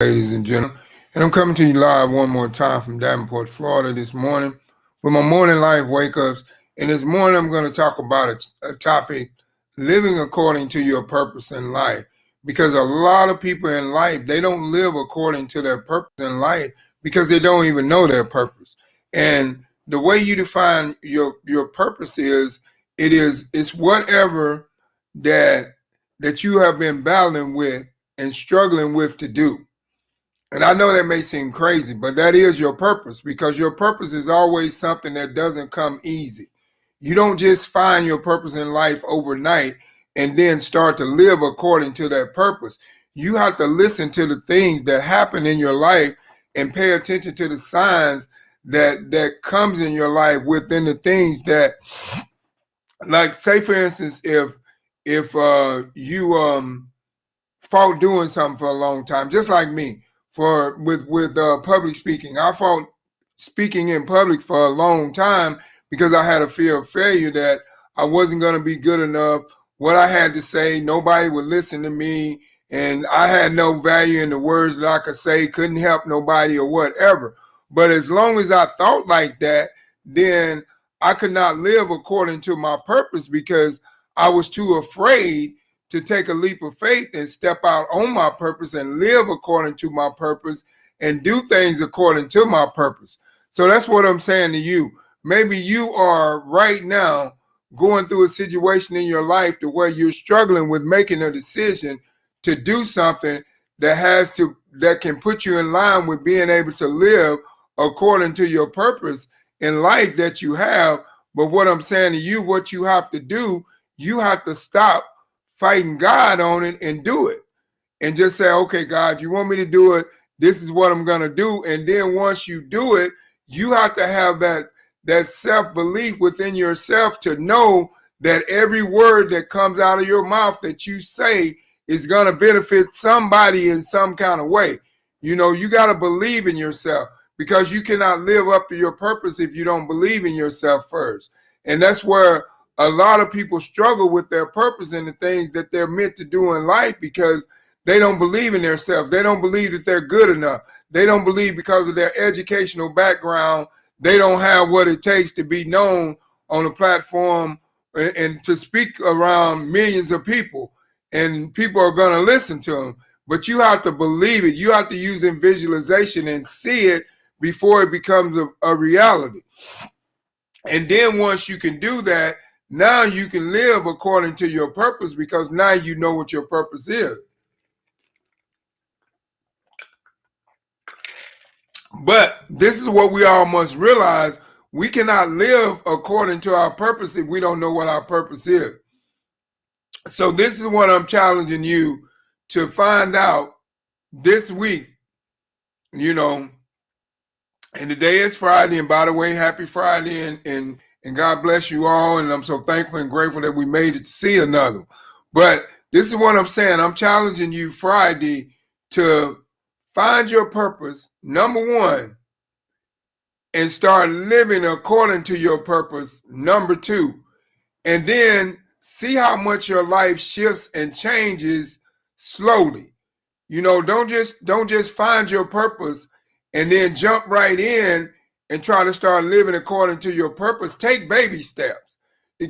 Ladies and gentlemen. And I'm coming to you live one more time from Davenport, Florida this morning with my morning live wake ups. And this morning I'm going to talk about a topic, living according to your purpose in life. Because a lot of people in life, they don't live according to their purpose in life because they don't even know their purpose. And the way you define your purpose it's whatever that you have been battling with and struggling with to do. And I know that may seem crazy, but that is your purpose, because your purpose is always something that doesn't come easy. You don't just find your purpose in life overnight and then start to live according to that purpose. You have to listen to the things that happen in your life and pay attention to the signs that comes in your life within the things that, like, say for instance, if you fought doing something for a long time, just like me, with public speaking. I fought speaking in public for a long time because I had a fear of failure, that I wasn't going to be good enough. What I had to say, nobody would listen to me, and I had no value in the words that I could say, couldn't help nobody or whatever. But as long as I thought like that, then I could not live according to my purpose, because I was too afraid to take a leap of faith and step out on my purpose and live according to my purpose and do things according to my purpose. So that's what I'm saying to you. Maybe you are right now going through a situation in your life to where you're struggling with making a decision to do something that can put you in line with being able to live according to your purpose in life that you have. But what I'm saying to you, what you have to do, you have to stop fighting God on it and do it, and just say, okay, God, you want me to do it, this is what I'm going to do. And then once you do it, you have to have that self-belief within yourself to know that every word that comes out of your mouth that you say is going to benefit somebody in some kind of way. You got to believe in yourself, because you cannot live up to your purpose if you don't believe in yourself first. And that's where a lot of people struggle with their purpose and the things that they're meant to do in life, because they don't believe in themselves. They don't believe that they're good enough. They don't believe, because of their educational background, they don't have what it takes to be known on a platform and to speak around millions of people, and people are going to listen to them. But you have to believe it. You have to use in visualization and see it before it becomes a reality. And then once you can do that, now you can live according to your purpose, because now you know what your purpose is. But this is what we all must realize. We cannot live according to our purpose if we don't know what our purpose is. So this is what I'm challenging you to find out this week, and today is Friday. And by the way, happy Friday, and God bless you all. And I'm so thankful and grateful that we made it to see another. But this is what I'm saying. I'm challenging you Friday to find your purpose, number one, and start living according to your purpose, number two. And then see how much your life shifts and changes slowly. Don't just find your purpose and then jump right in and try to start living according to your purpose. Take baby steps.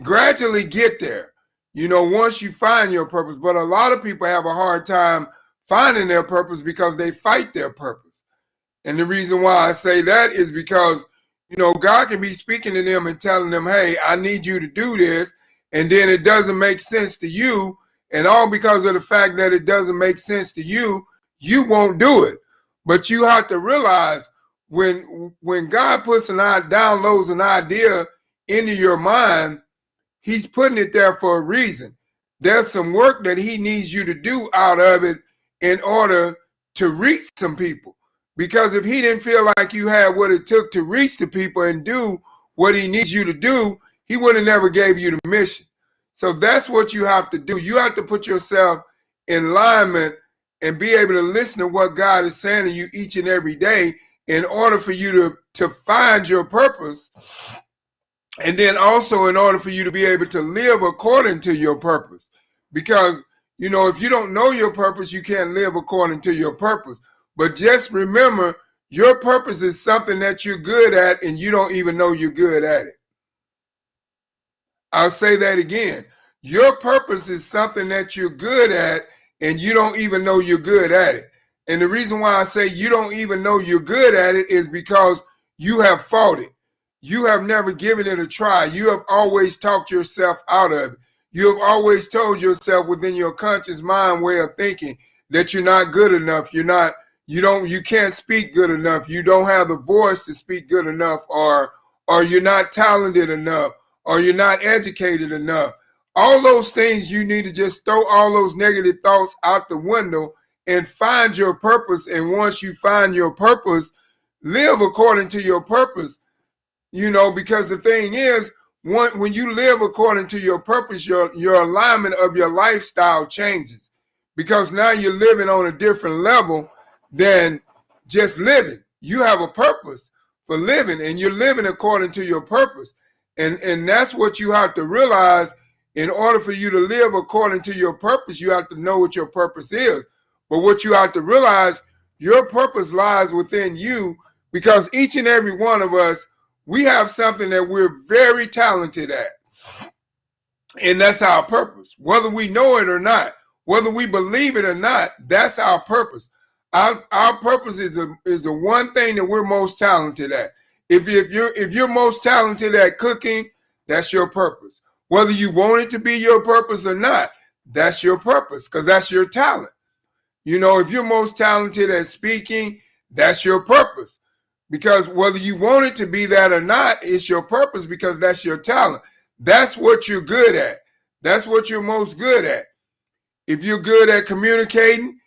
Gradually get there, once you find your purpose. But a lot of people have a hard time finding their purpose because they fight their purpose. And the reason why I say that is because, God can be speaking to them and telling them, hey, I need you to do this. And then it doesn't make sense to you. And all because of the fact that it doesn't make sense to you, you won't do it. But you have to realize when God downloads an idea into your mind, he's putting it there for a reason. There's some work that he needs you to do out of it in order to reach some people. Because if he didn't feel like you had what it took to reach the people and do what he needs you to do, he would have never gave you the mission. So that's what you have to do. You have to put yourself in alignment and be able to listen to what God is saying to you each and every day in order for you to find your purpose. And then also in order for you to be able to live according to your purpose. Because, if you don't know your purpose, you can't live according to your purpose. But just remember, your purpose is something that you're good at and you don't even know you're good at it. I'll say that again. Your purpose is something that you're good at and you don't even know you're good at it. And the reason why I say you don't even know you're good at it is because you have fought it. You have never given it a try. You have always talked yourself out of it. You have always told yourself within your conscious mind way of thinking that you're not good enough. You can't speak good enough. You don't have the voice to speak good enough, or you're not talented enough, or you're not educated enough. All those things, you need to just throw all those negative thoughts out the window and find your purpose. And once you find your purpose, live according to your purpose. Because the thing is, when you live according to your purpose, your alignment of your lifestyle changes, because now you're living on a different level than just living. You have a purpose for living, and you're living according to your purpose. And that's what you have to realize. In order for you to live according to your purpose, you have to know what your purpose is. But what you have to realize, your purpose lies within you, because each and every one of us, we have something that we're very talented at. And that's our purpose. Whether we know it or not, whether we believe it or not, that's our purpose. Our purpose is the one thing that we're most talented at. If you're most talented at cooking, that's your purpose. Whether you want it to be your purpose or not, that's your purpose, because that's your talent. If you're most talented at speaking, that's your purpose. Because whether you want it to be that or not, it's your purpose, because that's your talent. That's what you're good at. That's what you're most good at. If you're good at communicating,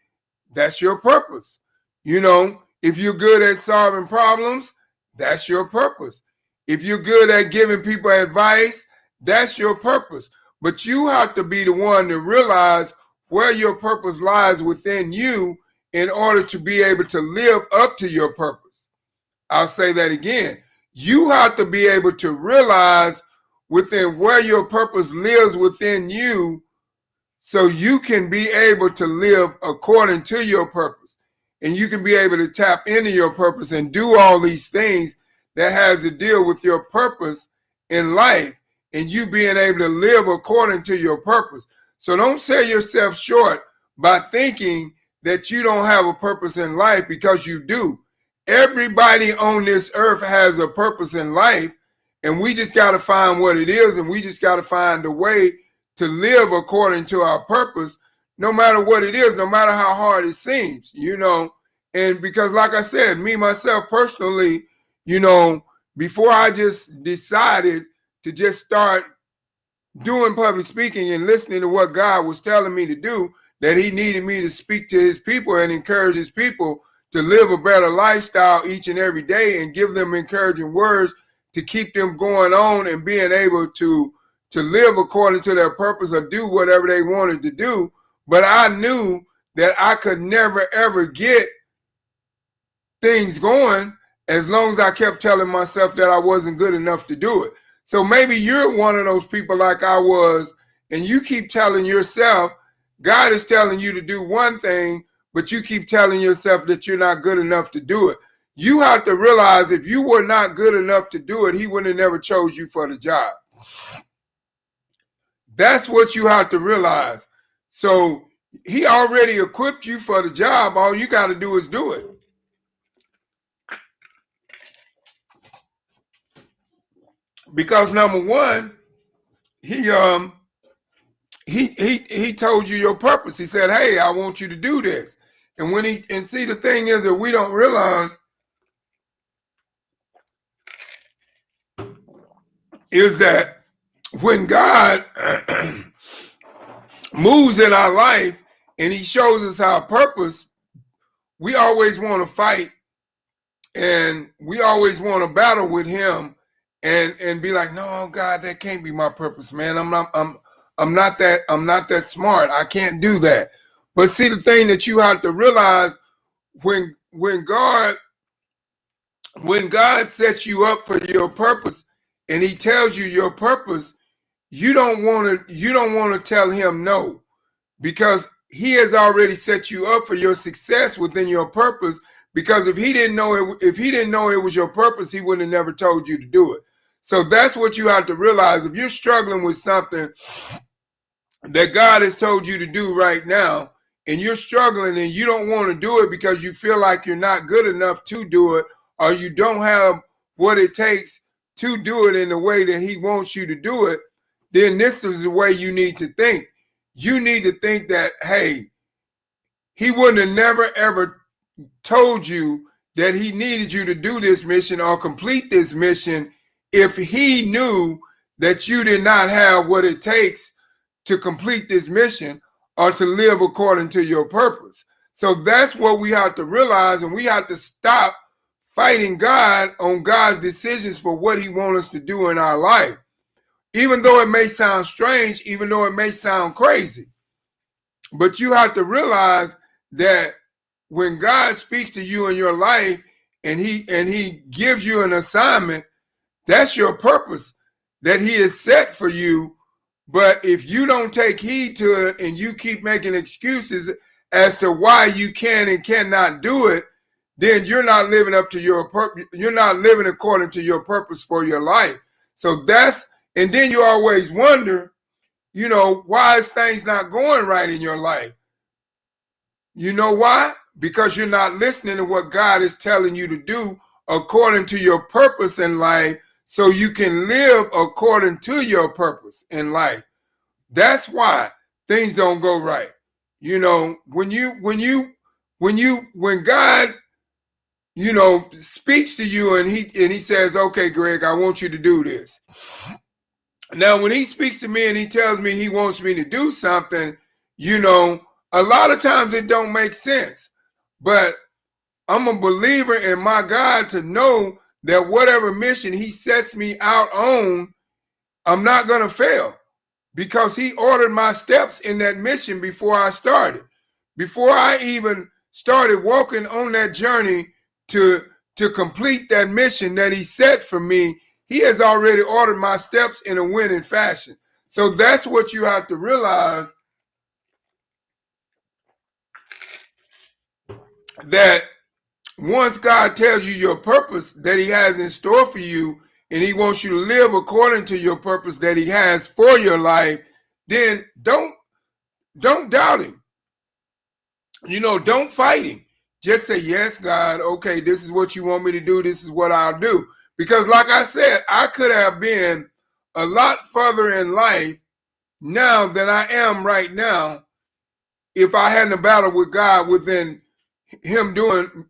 that's your purpose. If you're good at solving problems, that's your purpose. If you're good at giving people advice, that's your purpose. But you have to be the one to realize where your purpose lies within you in order to be able to live up to your purpose. I'll say that again. You have to be able to realize within where your purpose lives within you, so you can be able to live according to your purpose. And you can be able to tap into your purpose and do all these things that has to deal with your purpose in life, and you being able to live according to your purpose. So don't sell yourself short by thinking that you don't have a purpose in life, because you do. Everybody on this earth has a purpose in life, and we just got to find what it is, and we just got to find a way to live according to our purpose, no matter what it is, no matter how hard it seems, And because, like I said, me, myself, personally, before I just decided to just start doing public speaking and listening to what God was telling me to do, that he needed me to speak to his people and encourage his people to live a better lifestyle each and every day, and give them encouraging words to keep them going on and being able to live according to their purpose or do whatever they wanted to do. But I knew that I could never, ever get things going as long as I kept telling myself that I wasn't good enough to do it. So maybe you're one of those people like I was, and you keep telling yourself, God is telling you to do one thing, but you keep telling yourself that you're not good enough to do it. You have to realize, if you were not good enough to do it, he would have never chose you for the job. That's what you have to realize. So he already equipped you for the job. All you got to do is do it. Because number one, he told you your purpose. He said, hey, I want you to do this. And see, the thing is that we don't realize is that when God moves in our life and he shows us our purpose, we always want to fight, and we always want to battle with him and be like, no, God, that can't be my purpose, man. I'm not that smart. I can't do that. But see, the thing that you have to realize, when God sets you up for your purpose and he tells you your purpose, you don't want to tell him no, because he has already set you up for your success within your purpose. Because if he didn't know it was your purpose, he wouldn't have never told you to do it. So that's what you have to realize. If you're struggling with something that God has told you to do right now, and you're struggling and you don't want to do it because you feel like you're not good enough to do it, or you don't have what it takes to do it in the way that he wants you to do it, then this is the way you need to think. You need to think that, hey, he wouldn't have never ever told you that he needed you to do this mission or complete this mission if he knew that you did not have what it takes to complete this mission or to live according to your purpose. So that's what we have to realize, and we have to stop fighting God on God's decisions for what he wants us to do in our life. Even though it may sound strange, even though it may sound crazy, but you have to realize that when God speaks to you in your life and he gives you an assignment, that's your purpose that he has set for you. But if you don't take heed to it and you keep making excuses as to why you can and cannot do it, then you're not living up to your purpose. You're not living according to your purpose for your life. So and then you always wonder, why is things not going right in your life? You know why? Because you're not listening to what God is telling you to do according to your purpose in life, so you can live according to your purpose in life. That's why things don't go right. When God, speaks to you and he says, okay, Greg, I want you to do this. Now, when he speaks to me and he tells me he wants me to do something, a lot of times it don't make sense. But I'm a believer in my God to know that whatever mission he sets me out on, I'm not going to fail, because he ordered my steps in that mission before I started. Before I even started walking on that journey to complete that mission that he set for me, he has already ordered my steps in a winning fashion. So that's what you have to realize, that once God tells you your purpose that he has in store for you, and he wants you to live according to your purpose that he has for your life, then don't doubt him. Don't fight him. Just say, yes, God, okay, this is what you want me to do. This is what I'll do. Because like I said, I could have been a lot further in life now than I am right now if I hadn't battled with God within him doing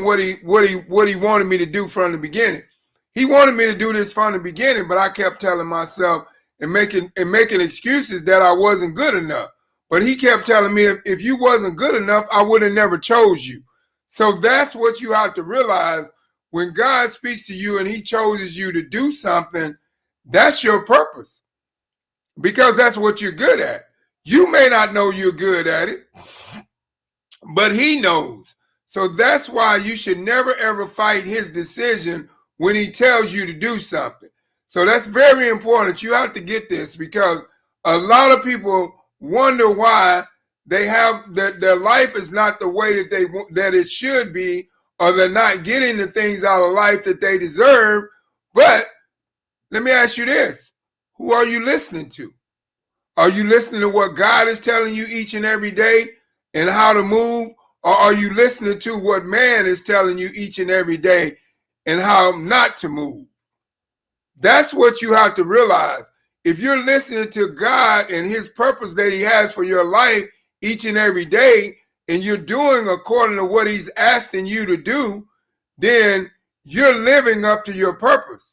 what he wanted me to do from the beginning. He wanted me to do this from the beginning, but I kept telling myself and making excuses that I wasn't good enough. But he kept telling me, if you wasn't good enough, I would have never chose you. So that's what you have to realize. When God speaks to you and he chooses you to do something, that's your purpose, because that's what you're good at. You may not know you're good at it, but he knows. So that's why you should never ever fight his decision when he tells you to do something. So that's very important. You have to get this, because a lot of people wonder why they have their life is not the way that it should be, or they're not getting the things out of life that they deserve. But let me ask you this: who are you listening to? Are you listening to what God is telling you each and every day and how to move? Or are you listening to what man is telling you each and every day and how not to move? That's what you have to realize. If you're listening to God and his purpose that he has for your life each and every day, and you're doing according to what he's asking you to do, then you're living up to your purpose.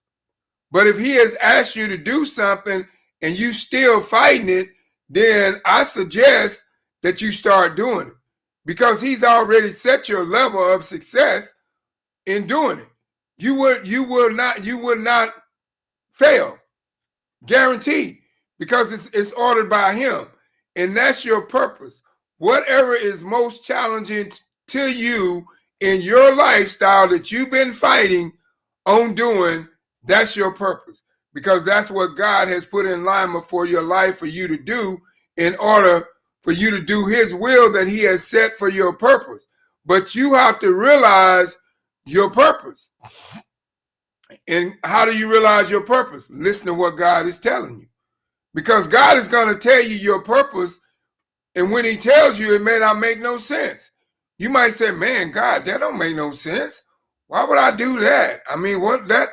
But if he has asked you to do something and you still fighting it, then I suggest that you start doing it, because he's already set your level of success in doing it. You would not fail, guaranteed, because it's ordered by him, and that's your purpose. Whatever is most challenging to you in your lifestyle that you've been fighting on doing, that's your purpose, because that's what God has put in alignment for your life for you to do in order for you to do his will that he has set for your purpose. But you have to realize your purpose. And how do you realize your purpose? Listen to what God is telling you. Because God is going to tell you your purpose, and when he tells you, it may not make no sense. You might say, man, God, that don't make no sense. Why would I do that? I mean, what that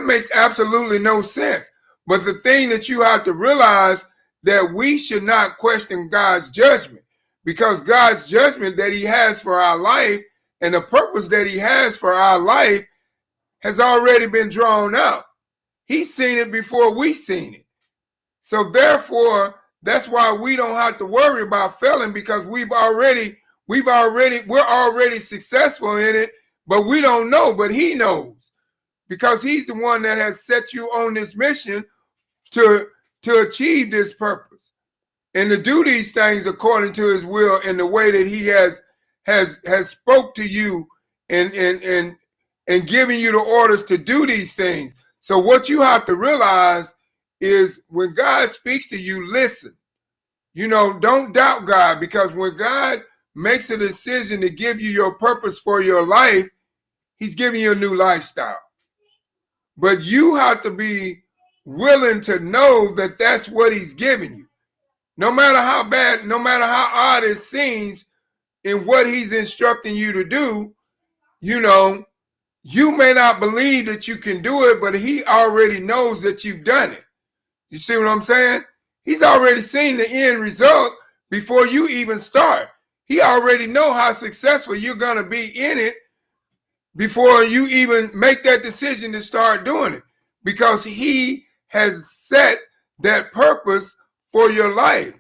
makes absolutely no sense. But the thing that you have to realize, that we should not question God's judgment, because God's judgment that he has for our life and the purpose that he has for our life has already been drawn out. He's seen it before we seen it. So therefore, that's why we don't have to worry about failing, because we're already successful in it, but we don't know, but he knows, because he's the one that has set you on this mission to achieve this purpose and to do these things according to his will in the way that he has spoke to you and giving you the orders to do these things. So what you have to realize is, when God speaks to you, listen. Don't doubt God, because when God makes a decision to give you your purpose for your life, he's giving you a new lifestyle. But you have to be willing to know that that's what he's giving you. No matter how bad, no matter how odd it seems in what he's instructing you to do, you may not believe that you can do it, but he already knows that you've done it. You see what I'm saying? He's already seen the end result before you even start. He already knows how successful you're going to be in it before you even make that decision to start doing it, because he has set that purpose for your life.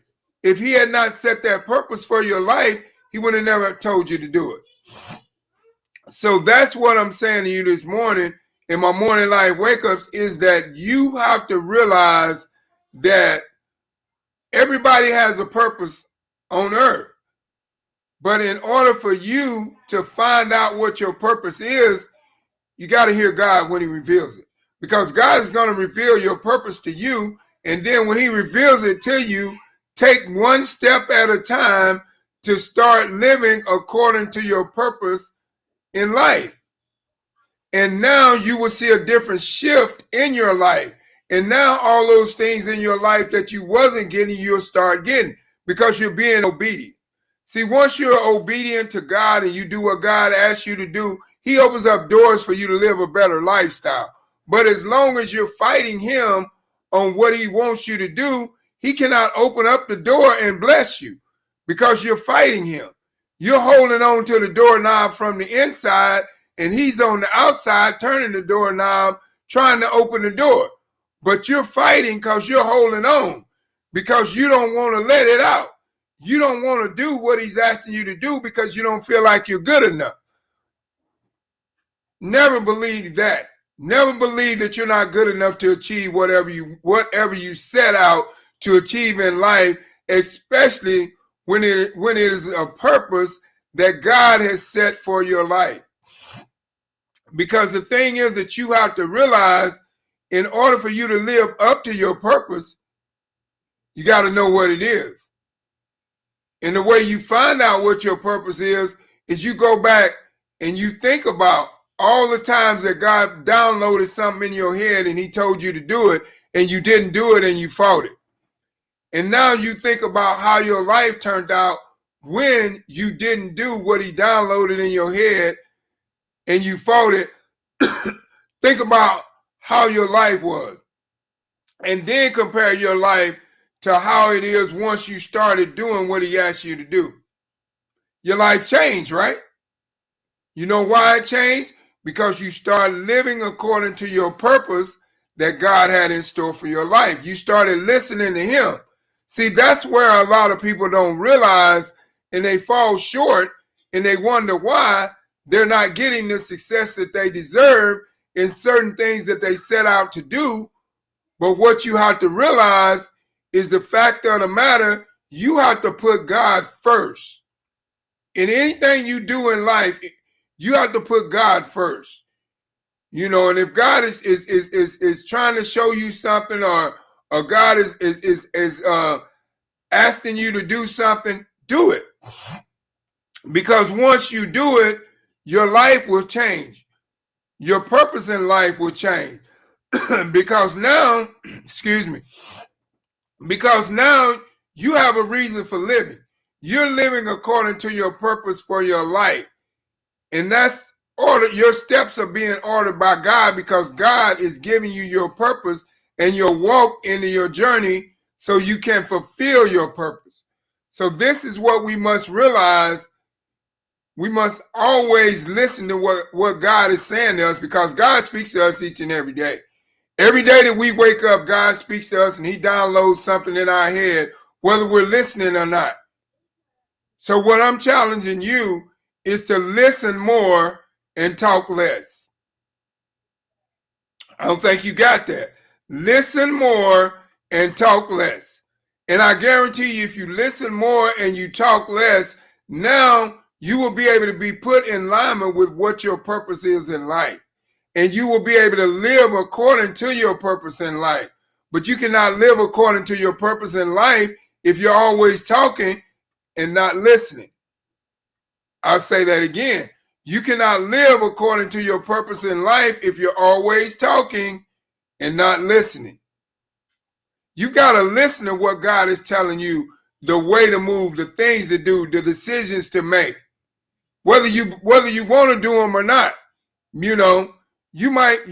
If he had not set that purpose for your life, he would have never told you to do it. So that's what I'm saying to you this morning in my morning life wake-ups, is that you have to realize that everybody has a purpose on earth. But in order for you to find out what your purpose is, you got to hear God when he reveals it. Because God is going to reveal your purpose to you. And then when he reveals it to you, take one step at a time to start living according to your purpose in life. And now you will see a different shift in your life. And now all those things in your life that you wasn't getting, you'll start getting, because you're being obedient. See, once you're obedient to God and you do what God asks you to do, he opens up doors for you to live a better lifestyle. But as long as you're fighting him on what he wants you to do, he cannot open up the door and bless you, because you're fighting him. You're holding on to the doorknob from the inside, and he's on the outside turning the doorknob, trying to open the door. But you're fighting because you're holding on, because you don't want to let it out. You don't want to do what he's asking you to do because you don't feel like you're good enough. Never believe that. Never believe that you're not good enough to achieve whatever you set out to achieve in life, especially when it is a purpose that God has set for your life. Because the thing is that you have to realize, in order for you to live up to your purpose, you got to know what it is. And the way you find out what your purpose is you go back and you think about all the times that God downloaded something in your head and he told you to do it, and you didn't do it and you fought it. And now you think about how your life turned out when you didn't do what he downloaded in your head and you fought it. Think about how your life was, and then compare your life to how it is once you started doing what he asked you to do. Your life changed, right? You know why it changed? Because you started living according to your purpose that God had in store for your life. You started listening to him. See, that's where a lot of people don't realize, and they fall short, and they wonder why they're not getting the success that they deserve in certain things that they set out to do. But what you have to realize is the fact of the matter, you have to put God first. In anything you do in life, you have to put God first. And if God is trying to show you something, or God is asking you to do something, do it. Because once you do it, your life will change. Your purpose in life will change. Because now, excuse me, because now you have a reason for living. You're living according to your purpose for your life. And that's ordered. Your steps are being ordered by God because God is giving you your purpose and your walk into your journey so you can fulfill your purpose. So this is what we must realize. We must always listen to what God is saying to us, because God speaks to us each and every day. Every day that we wake up, God speaks to us and he downloads something in our head, whether we're listening or not. So what I'm challenging you is to listen more and talk less. I don't think you got that. Listen more and talk less. And I guarantee you, if you listen more and you talk less, now you will be able to be put in alignment with what your purpose is in life. And you will be able to live according to your purpose in life. But you cannot live according to your purpose in life if you're always talking and not listening. I'll say that again. You cannot live according to your purpose in life if you're always talking and not listening. You got to listen to what God is telling you, the way to move, the things to do, the decisions to make. Whether you want to do them or not, you know, you might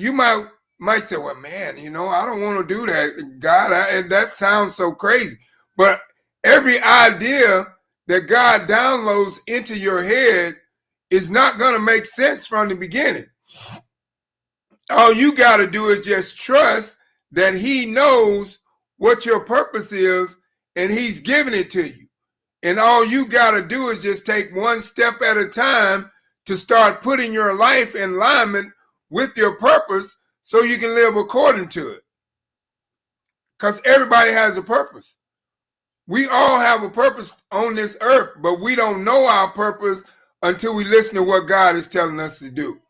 say, well, man, you know, I don't want to do that. God, that sounds so crazy. But every idea that God downloads into your head is not going to make sense from the beginning. All you got to do is just trust that he knows what your purpose is and he's giving it to you. And all you got to do is just take one step at a time to start putting your life in alignment with your purpose so you can live according to it. Because everybody has a purpose. We all have a purpose on this earth, but we don't know our purpose until we listen to what God is telling us to do.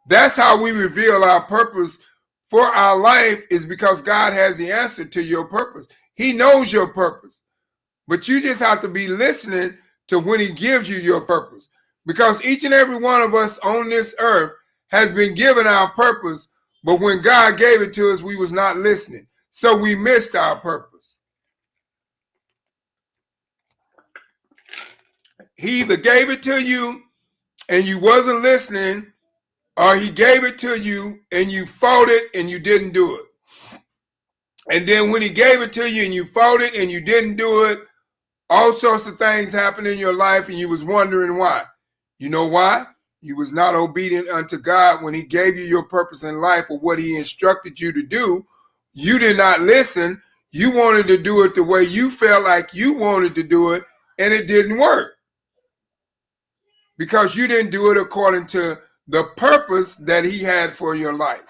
That's how we reveal our purpose for our life, is because God has the answer to your purpose. He knows your purpose, but you just have to be listening to when he gives you your purpose, because each and every one of us on this earth has been given our purpose, but when God gave it to us, we was not listening. So we missed our purpose. He either gave it to you and you wasn't listening, or he gave it to you and you fought it and you didn't do it. And then when he gave it to you and you fought it and you didn't do it, all sorts of things happened in your life and you was wondering why. You know why? You was not obedient unto God when he gave you your purpose in life, or what he instructed you to do. You did not listen. You wanted to do it the way you felt like you wanted to do it, and it didn't work. Because you didn't do it according to the purpose that he had for your life.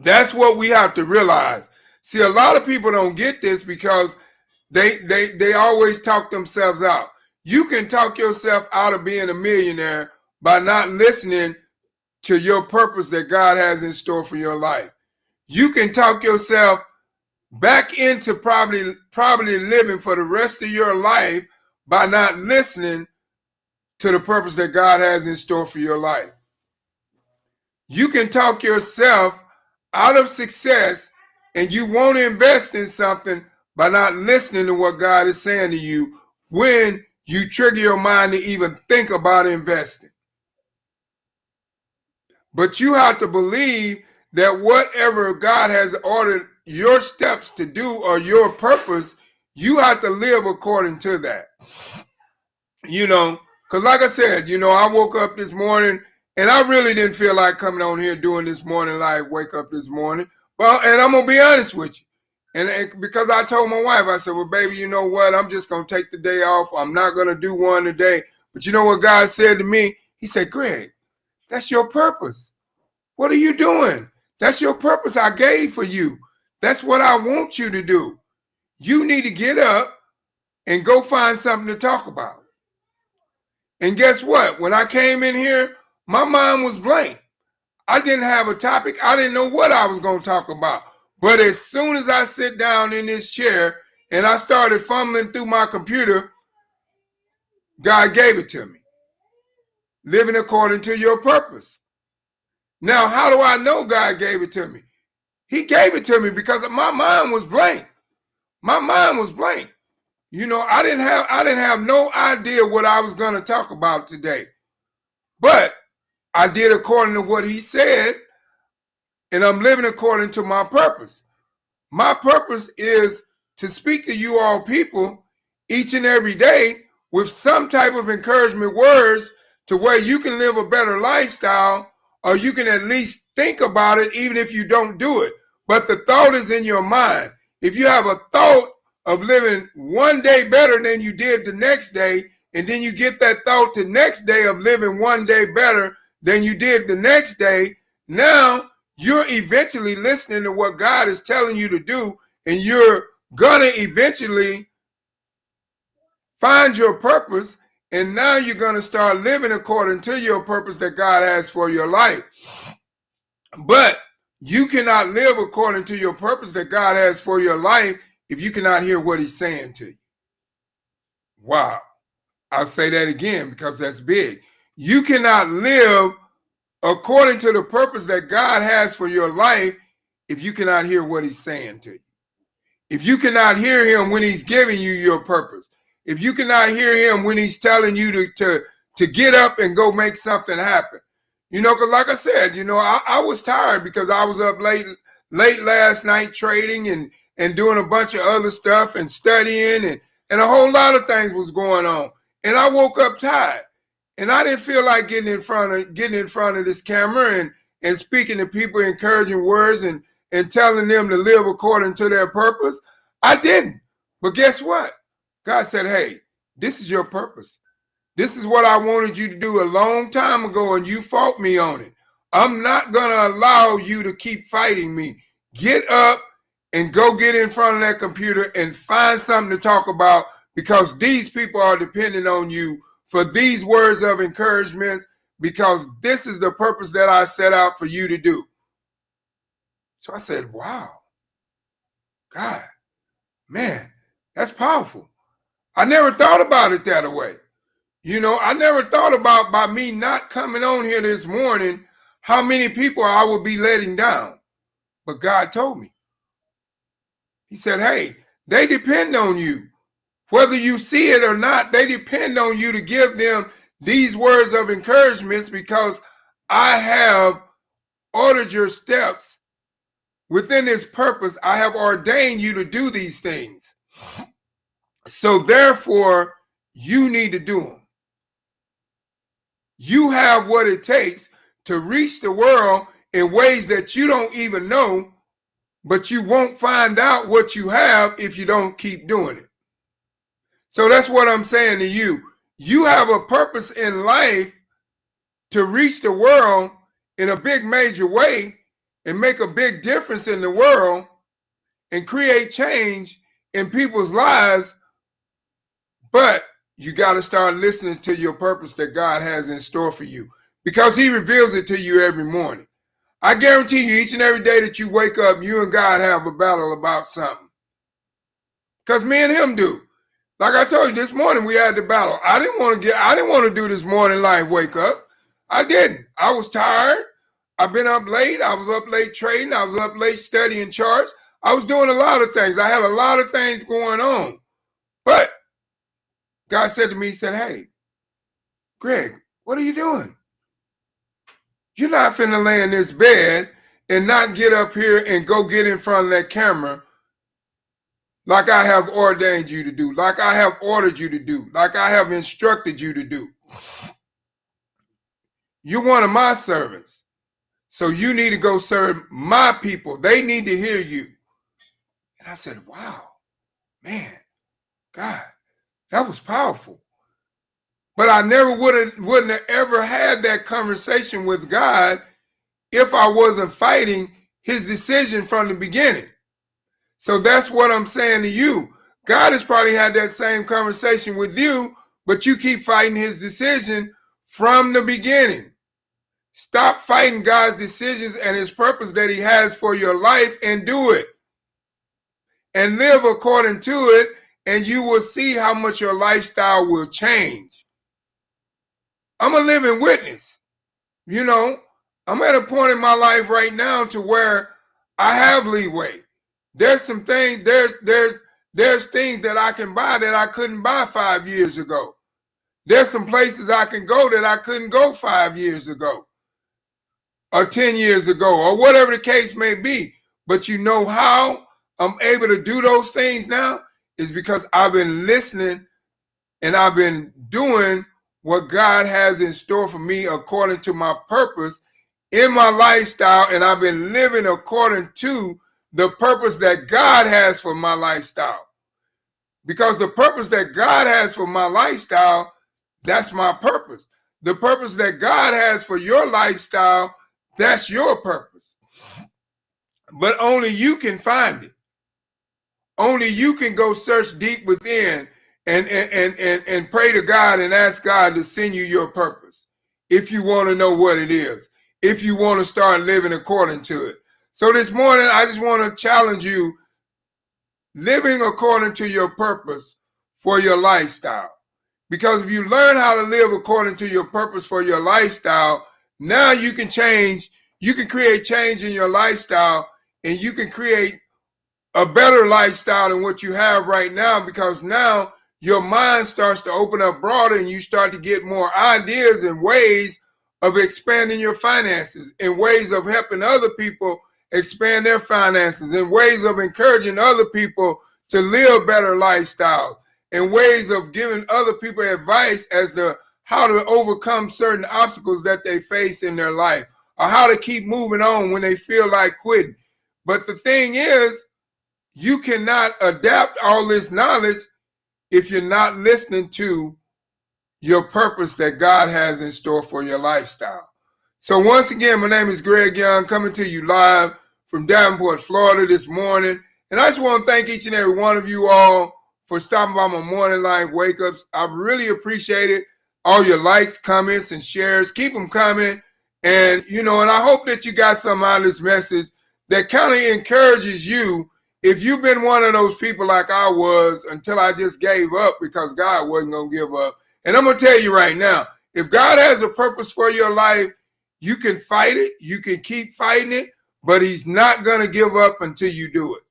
That's what we have to realize. See, a lot of people don't get this because they always talk themselves out. You can talk yourself out of being a millionaire by not listening to your purpose that God has in store for your life. You can talk yourself back into probably living for the rest of your life by not listening to the purpose that God has in store for your life. You can talk yourself out of success, and you won't invest in something by not listening to what God is saying to you when you trigger your mind to even think about investing. But you have to believe that whatever God has ordered your steps to do, or your purpose, you have to live according to that. You know, because like I said, you know, I woke up this morning and I really didn't feel like coming on here doing this morning live wake up this morning. Well, and I'm going to be honest with you. And because I told my wife, I said, well, baby, you know what? I'm just going to take the day off. I'm not going to do one today. But you know what God said to me? He said, Greg, that's your purpose. What are you doing? That's your purpose I gave for you. That's what I want you to do. You need to get up and go find something to talk about. And guess what? When I came in here, my mind was blank. I didn't have a topic. I didn't know what I was going to talk about. But as soon as I sit down in this chair and I started fumbling through my computer, God gave it to me. Living according to your purpose. Now, how do I know God gave it to me? He gave it to me because my mind was blank. My mind was blank. You know, I didn't have no idea what I was going to talk about today. But I did according to what he said, and I'm living according to my purpose. My purpose is to speak to you all people each and every day with some type of encouragement words to where you can live a better lifestyle, or you can at least think about it even if you don't do it. But the thought is in your mind. If you have a thought of living one day better than you did the next day, and then you get that thought the next day of living one day better than you did the next day, now you're eventually listening to what God is telling you to do, and you're gonna eventually find your purpose, and now you're gonna start living according to your purpose that God has for your life. But you cannot live according to your purpose that God has for your life if you cannot hear what he's saying to you. Wow. I'll say that again because that's big. You cannot live according to the purpose that God has for your life if you cannot hear what he's saying to you. If you cannot hear him when he's giving you your purpose. If you cannot hear him when he's telling you to get up and go make something happen. You know, because like I said, you know, I was tired because I was up late last night trading and doing a bunch of other stuff and studying and a whole lot of things was going on. And I woke up tired. And I didn't feel like getting in front of this camera and speaking to people encouraging words and telling them to live according to their purpose. I didn't. But guess what? God said, hey, this is your purpose. This is what I wanted you to do a long time ago, and you fought me on it. I'm not going to allow you to keep fighting me. Get up and go get in front of that computer and find something to talk about, because these people are depending on you for these words of encouragement, because this is the purpose that I set out for you to do. So I said, wow, God, man, that's powerful. I never thought about it that way. You know, I never thought about by me not coming on here this morning, how many people I would be letting down. But God told me. He said, hey, they depend on you. Whether you see it or not, they depend on you to give them these words of encouragement, because I have ordered your steps within this purpose. I have ordained you to do these things. So therefore, you need to do them. You have what it takes to reach the world in ways that you don't even know, but you won't find out what you have if you don't keep doing it. So that's what I'm saying to you. You have a purpose in life to reach the world in a big major way and make a big difference in the world and create change in people's lives. But you got to start listening to your purpose that God has in store for you, because he reveals it to you every morning. I guarantee you, each and every day that you wake up, you and God have a battle about something. Because me and him do. Like I told you this morning, we had the battle. I didn't want to do this morning live wake up. I didn't. I was tired. I've been up late. I was up late trading. I was up late studying charts. I was doing a lot of things. I had a lot of things going on. But God said to me, he said, hey, Greg, what are you doing? You're not finna lay in this bed and not get up here and go get in front of that camera like I have ordained you to do, like I have ordered you to do, like I have instructed you to do. You're one of my servants. So you need to go serve my people. They need to hear you. And I said, wow, man, God, that was powerful. But I never wouldn't have ever had that conversation with God if I wasn't fighting his decision from the beginning. So that's what I'm saying to you. God has probably had that same conversation with you, but you keep fighting his decision from the beginning. Stop fighting God's decisions and his purpose that he has for your life and do it. and live according to it, and you will see how much your lifestyle will change. I'm a living witness. You know, I'm at a point in my life right now to where I have leeway. There's some things, there's things that I can buy that I couldn't buy 5 years ago. There's some places I can go that I couldn't go 5 years ago or 10 years ago or whatever the case may be. But you know how I'm able to do those things now is because I've been listening and I've been doing what God has in store for me according to my purpose in my lifestyle, and I've been living according to the purpose that God has for my lifestyle. Because the purpose that God has for my lifestyle, that's my purpose. The purpose that God has for your lifestyle, that's your purpose. But only you can find it. Only you can go search deep within and pray to God and ask God to send you your purpose if you want to know what it is, if you want to start living according to it. So this morning, I just want to challenge you, living according to your purpose for your lifestyle. Because if you learn how to live according to your purpose for your lifestyle, now you can change, you can create change in your lifestyle, and you can create a better lifestyle than what you have right now, because now your mind starts to open up broader and you start to get more ideas and ways of expanding your finances, and ways of helping other people expand their finances, and ways of encouraging other people to live better lifestyles, and ways of giving other people advice as to how to overcome certain obstacles that they face in their life, or how to keep moving on when they feel like quitting. But the thing is, you cannot adapt all this knowledge if you're not listening to your purpose that God has in store for your lifestyle. So once again, my name is Greg Young, coming to you live from Davenport, Florida this morning. And I just want to thank each and every one of you all for stopping by my Morning Live Wake Ups. I really appreciate it. All your likes, comments, and shares. Keep them coming. And, and I hope that you got something out of this message that kind of encourages you. If you've been one of those people like I was until I just gave up because God wasn't going to give up. And I'm going to tell you right now, if God has a purpose for your life, you can fight it. You can keep fighting it, but he's not going to give up until you do it.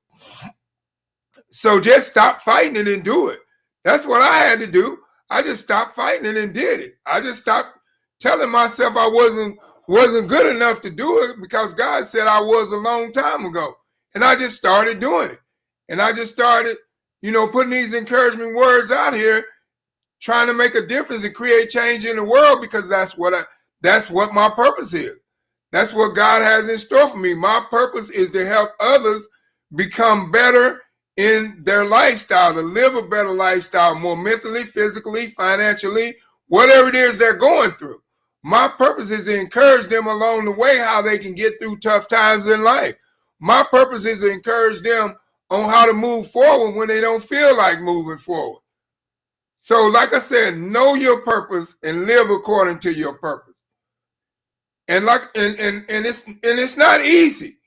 So just stop fighting it and do it. That's what I had to do. I just stopped fighting it and did it. I just stopped telling myself I wasn't good enough to do it because God said I was a long time ago. And I just started doing it. And I just started, putting these encouragement words out here, trying to make a difference and create change in the world, because that's what my purpose is. That's what God has in store for me. My purpose is to help others become better in their lifestyle, to live a better lifestyle, more mentally, physically, financially, whatever it is they're going through. My purpose is to encourage them along the way how they can get through tough times in life. My purpose is to encourage them on how to move forward when they don't feel like moving forward. So like I said, know your purpose and live according to your purpose. And it's not easy.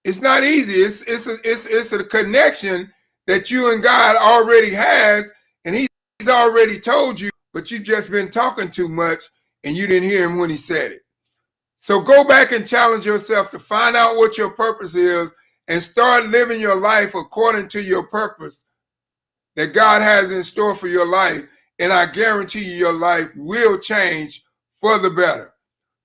It's not easy. It's a connection that you and God already has, and he's already told you, but you've just been talking too much and you didn't hear him when he said it. So go back and challenge yourself to find out what your purpose is and start living your life according to your purpose that God has in store for your life. And I guarantee you your life will change for the better.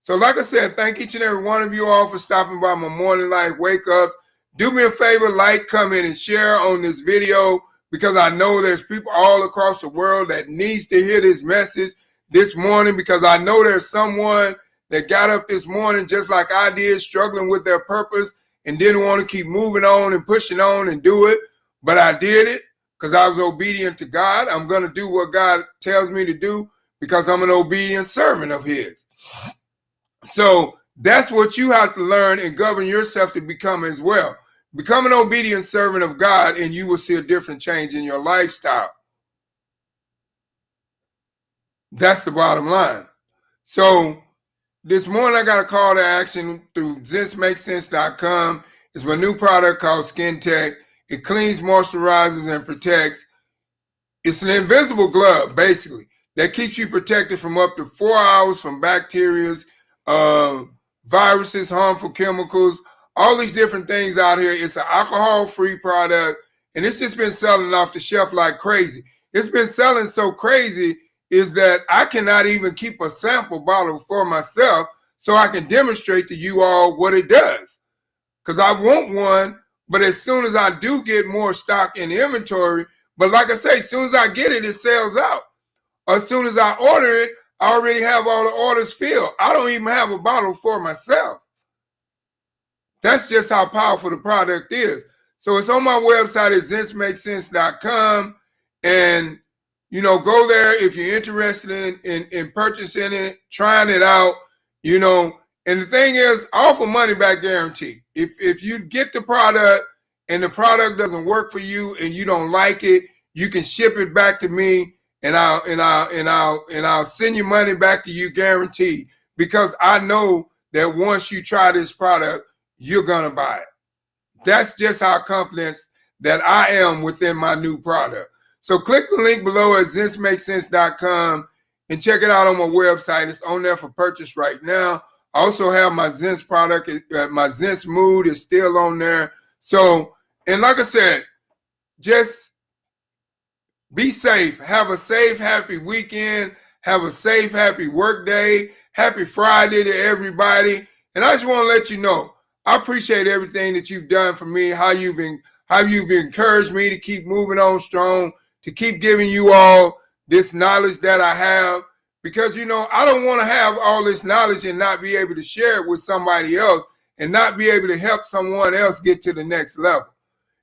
So like I said, thank each and every one of you all for stopping by my Morning Live Wake Up. Do me a favor, like, comment, and share on this video, because I know there's people all across the world that needs to hear this message this morning, because I know there's someone that got up this morning just like I did, struggling with their purpose and didn't want to keep moving on and pushing on and do it. But I did it because I was obedient to God. I'm going to do what God tells me to do because I'm an obedient servant of his. So that's what you have to learn and govern yourself to become as well. Become an obedient servant of God, and you will see a different change in your lifestyle. That's the bottom line. So this morning I got a call to action through ZenseMakesSense.com. It's my new product called Skin Tech. It cleans, moisturizes, and protects. It's an invisible glove, basically, that keeps you protected from up to 4 hours from bacteria, viruses, harmful chemicals, all these different things out here. It's an alcohol-free product, and it's just been selling off the shelf like crazy. It's been selling so crazy is that I cannot even keep a sample bottle for myself so I can demonstrate to you all what it does. Because I want one, but as soon as I do get more stock in inventory, but like I say, as soon as I get it, it sells out. As soon as I order it, I already have all the orders filled. I don't even have a bottle for myself. That's just how powerful the product is. So it's on my website at ZenceMakesSense.com. And, you know, go there if you're interested in purchasing it, trying it out, you know. And the thing is, I offer money back guarantee. If you get the product and the product doesn't work for you and you don't like it, you can ship it back to me, and I'll send you money back to you guaranteed, because I know that once you try this product, you're gonna buy it. That's just how confident that I am within my new product. So click the link below at ZenceMakesSense.com and check it out on my website. It's on there for purchase right now. I also have my Zence product, my Zence Mood is still on there. So, and like I said, just be safe. Have a safe, happy weekend. Have a safe, happy work day. Happy Friday to everybody. And I just want to let you know, I appreciate everything that you've done for me, how you've encouraged me to keep moving on strong, to keep giving you all this knowledge that I have. Because, you know, I don't want to have all this knowledge and not be able to share it with somebody else and not be able to help someone else get to the next level.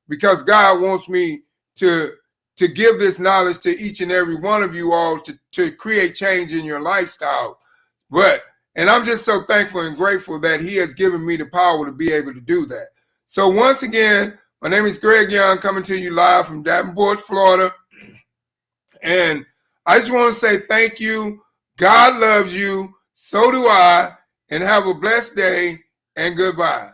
Because God wants me to give this knowledge to each and every one of you all to create change in your lifestyle. And I'm just so thankful and grateful that he has given me the power to be able to do that. So once again, my name is Greg Young, coming to you live from Davenport, Florida. And I just want to say thank you. God loves you. So do I. And have a blessed day and goodbye.